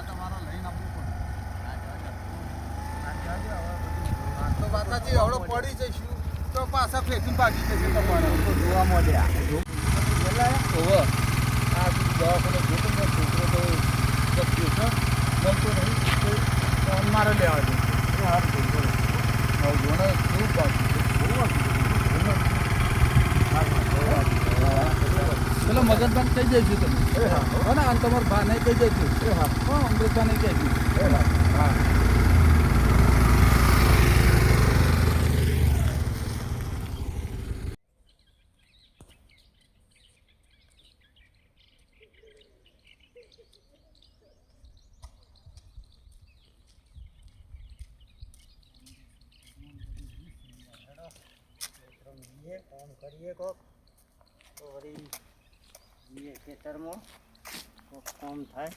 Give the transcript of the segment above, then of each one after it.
તમારો લઈને આપવું પડે. તો વાતાજી હવડો પડી જઈશું તો પાછા ફેંકીને ભાગી જશે તમારે જોવા મળ્યા. આ દવાખાને જોતો ને છોકરો તો મળતો નહીં મારે લેવા દે સારું થઈ પડે. જોને કેવું બાકી પેલો મગનભાઈ કહી જઈશું તમે હા ને અને તમારા ભાને કહી જઈશું હા અમૃતભાને કહીશું હા. કામ કરીએ કોક તો વળી જઈએ ખેતરમાં કોક કામ થાય.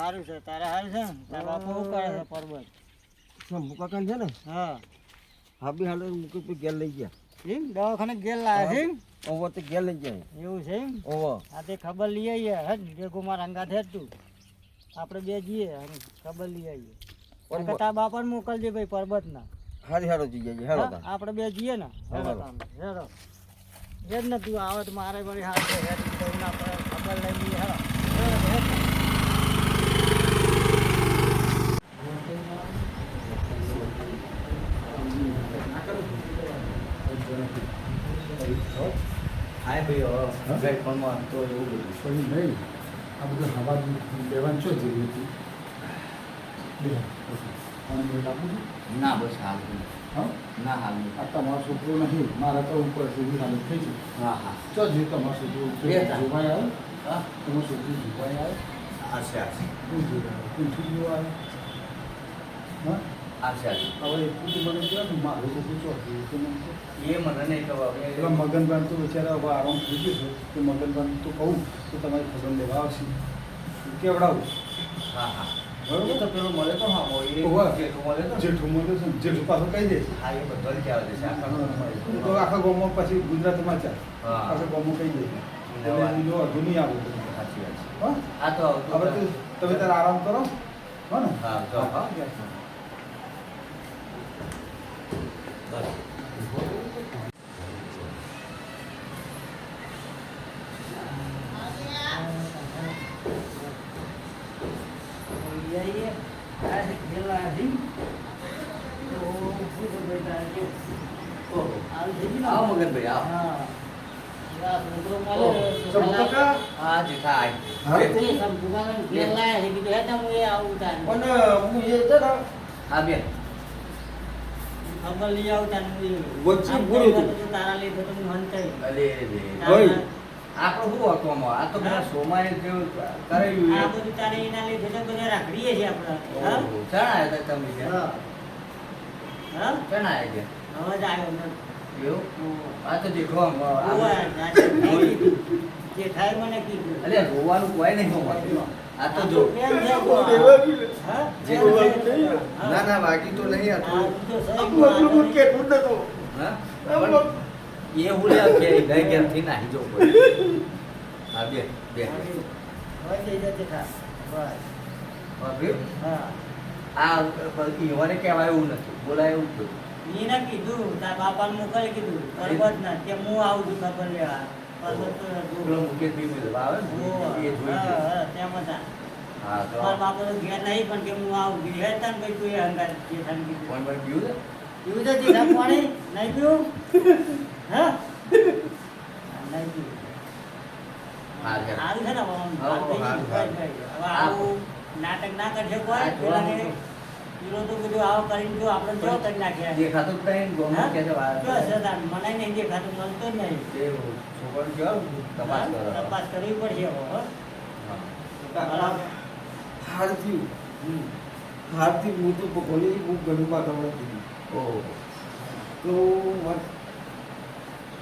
સારું છે તારે સારું છે તારા બાપુ શું કરે છે પર્વત મુકાકાન છે ને હા હા બી હાલ મૂકી ગેલ લઈ ગયા એમ દવાખાને ગેલ લાવે છે ઓવો તો ગેલ લઈ જાય એવું છે એમ ઓવો આ તે ખબર લઈ આવીએ હે જે કુમાર અંગા છે તું આપણે બે જઈએ અને ખબર લઈ આવીએ તારા બાપાને મોકલજે ભાઈ પર્વત ના હારી હારો જઈ જાય હેરો આપણે બે જઈએ ને હેરો હેરો એ જ ને તું આવે તો મારે વળી હાથ ખબર લઈ લઈએ હેરો હા ભાઈ પણ તો એવું બધું નહીં આ બધું હવા લેવાનું છો જેવી હતી ના બસ હાલ હા ના હાલ આ તમારો છોકરો નહીં મારા તો ઉપર સુધી હાલત થઈ છે હા હા ચો જે તમારો છોકરો જોવાય આવે હા તમારો છોકરો જોવાય આવે આશે આશે કોણ જોવા આવે હા આશે હવે એટલું મને કહેવાય મારું છોકરું ચો એ મને નહીં ખબર પેલા મગનભાઈ તો બિચારા હવે આરામ થઈ ગયો છે કે મગનભાઈ તો કહું તો તમારી ખબર લેવા આવશે કેવડાવું હા હા બરોબર તો પેલો મળે તો હા જેઠું મળે તો જેઠું મળે છે જેઠું પાછું કહી દે હા એ બધો જ કહેવા દેશે આખા તો આખા ગામમાં પછી ગુજરાતમાં ચાલ આખા ગામમાં કહી દે જો અધુ નહીં આવું સાચી વાત છે હા તો હવે તમે તારે આરામ કરો હો ને હા જો હા બસ ખબર લઈ આવતા તારા લઈ તો આપણું શું હતું આ તો બધા સોમાએ જેવું કરેલું આ બધું તારે એના લીધે તો બધા રાખડીએ છે આપણે હા ચણા હતા તમે હા હા ચણા આવી અવાજ આવ્યો ને એવું આ તો દેખો જે થાય મને કીધું અરે રોવાનું કોઈ નહીં હોવાનું આ તો જો ના ના બાકી તો નહીં હતું કેટલું નતું હા એ હું લે કે ગઈ કે થી નાહી જો હા બે બે હોય જઈ જતે થા બસ બાપરે હા આ ઈવાને કહેવાય એવું નથી બોલાય એવું થયું એને કીધું તાર બાપાને મોકલે કીધું પર્વત ના કે હું આવું છું ખબર લેવા પર્વત તો મુકેશ ભાઈ આવે ને એ જોઈ હા તેમ હતા હા તો મારા બાપા તો ઘેર નહીં પણ કે હું આવું ઘેર હતા ને ભાઈ તું એ હંગાર જે થાન કીધું કોણ ભાઈ પીવું છે પીવું છે જીરા પાણી નહીં પીવું હા નહીં પીવું હા સારું છે ને હવે આવું નાટક ના કરશે કોઈ પેલાને પીલો તો બધું આવો કરીને જો આપણે જો કરી નાખ્યા દેખાતું જ નહીં ગોમો કે છે મને નહીં દેખાતું મળતો જ નહીં એ છોકરો કેવો તપાસ કરો તપાસ કરવી પડશે હવે હારથી હું તો ભગોલી હું ઘણું વાતાવરણ કીધું ઓહો તો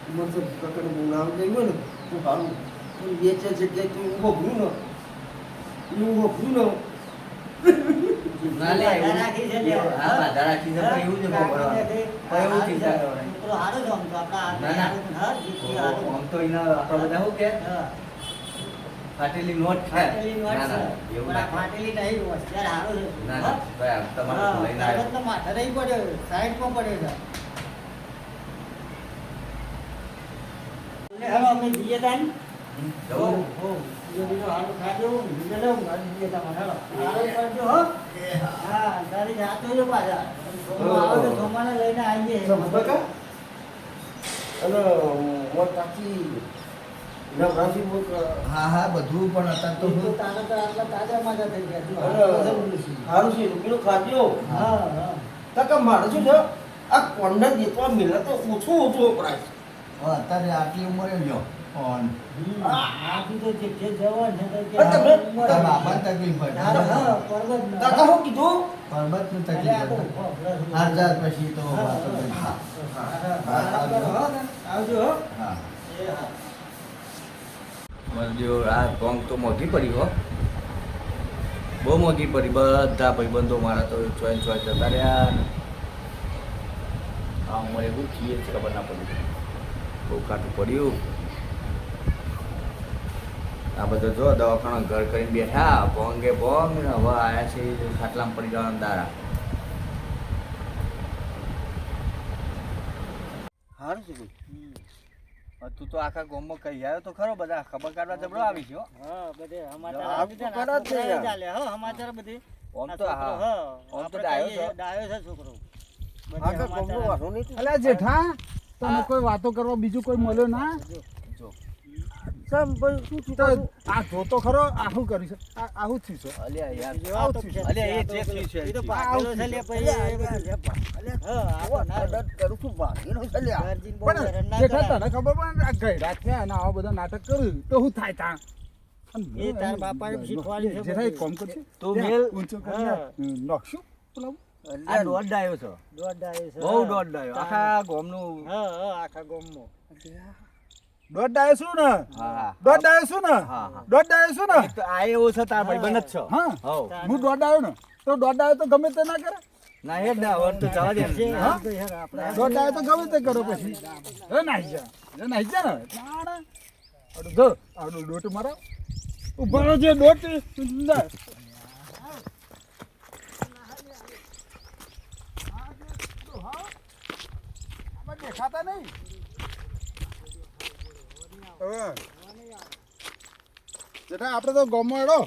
મને કાકાનું નામ કહ્યું ને તો સારું તું બે ચાર જગ્યાએ તું ઊભો ભૂલ ને ઊભો ભૂલ ના લે બાધા રાખી છે લે. હા બાધા રાખી છે પણ એવું જ કરવાનું. પણ એવું ચિંતા કરવાની. તો હારું જ આમ તો આપણા ના, ના. હા, જીતથી હારું. આમ તો એના આપણા બધા શું કે હા. ફાટેલી નોટ છે. ફાટેલી વાત ના, છે. ના, એવું પણ ના આ ફાટેલી નહીં હોય. ત્યારે હારું છે. ના હા? ના ભાઈ આમ તમારે હા, લઈને તરત આવ્યો. તો માથે નહીં પડ્યો, સાઈડમાં પડ્યો છે. એટલે હવે અમે જઈએ તાન. જવું? બીજો હારું ખાજો, બીજો લઉં, અને જઈએ તાન. હાલો. હારું કરજો, હો. હા, તારી જાતો જો પાછા. સોમવાર આવે તો સોમવારે લઈને આવીએ. કાકા અને મોર કાકી નવરાત્રી બહુ હા હા બધું પણ અત્યારે તો તો હું તારે તો આટલા તાજા માજા થઈ ગયા. તું અરે, હારું છે. સારું છે રૂપિયો ખાધ્યો હા, હા. કાકા મારે શું છે આ કોન્ડા દેતવા મિલે તો ઓછો વપરાય અત્યારે આટલી ઉંમરે લ્યો ઓન આથી તો જે જવાન છે તો કે પણ તમે- આ ઉંમર તારા બાપાને તકલીફ પડે. હા, પર્વત ના. કાકા શું કીધું પરબતનું એટલે તકલીફ આ તો પડે. ઉભો, હાર જાત પછી તો હા, વાતો હા, કરી. હા. હા, આવજો. આવજો, હો. હા એ હા. મળજો આ ગોંગ તો મોંઘી પડી હો બહુ મોંઘી પડી બધા ભાઈબંધો મારા તો ચોઈન ચોઈન જતા રહ્યા ને આ ઉંમરે એવું થઈએ જ ખબર ના પડી બહુ કાઠું પડ્યું આ બધા જો દવાખાના ઘર કરીને બેઠા ભોંગે ભોંગ ને હવે આયા છે ખાટલામાં પડી જવાના દારા સારું છે તું તો આખા ગામમાં કહી આવ્યો તો ખરો બધા ખબર કાઢવા જબરો આવી છે હો. હા, બધે સમાચાર આ આવી જાય ને, તો આ કરે જ છે છોકરા યાર. ચાલે, હો, સમાચાર બધે. ઓમ આ તો છોકરો, હા. હા, ઓમ તો આપણે ડાયો કહીએ છે. ડાયો છે છોકરો. બધે આખા સમાચાર ગમનો વાસો નહીં અલ્યા જેઠા તમે હા. કોઈ વાતો કરવા બીજું કોઈ મળ્યો ના જો સમ ભાઈ શું તો થયું આ જોતો ખરો આહું કરી છે આહું થયું છે અલ્યા યાર બીજી વાતો છે. અલ્યા, એ આ તો જે થયું છે, એ તો એ ભાગેલો છે લે, પછી એ બધું. હા, આ તો ના. કરું છું ભાગીનો છે લ્યા ગાર્જિન બહુ પણ હેરાન ના જેઠા કરાય. તને ખબર પણ આ ગયડા થયા અને આવા બધા નાટક કર્યું તો શું થાય તા એ તાર બાપાએ શીખવાડ્યું છે જેઠા એક બધું. કામ કરશે તો ત્યાં મેલ- ઊંચો હા. કરીને નાખશું પેલા આ દોઢ ડાયો છે દોઢ ડાયો છે. બહુ દોઢ ડાયો આખા ગામનું હા, હા, આખા ગામમાં. દોઢ ડાયો શું ને હા હા દોઢ ડાયો શું ને હા, હા. દોઢ ડાયો શું ને એક તો આ એવો છે તાર ભાઈબંધ જ છે હા હવ હું દોઢ ડાયો ને તો દોઢ ડાયો તો ગમે તે ના કરે ના હેડ ના હવે તો જવા દે ને. હા? તો યાર આપણે દોઢ ડાયો તો ગમે તે કરો પછી એ નાઈ જા એ નાઈ જા ને તાણે આડું જો આડું દોટ મારો ઉભાનો જે દોટ ના દેખાતા નહીં હવે જેઠા આપણે તો ગમો એડો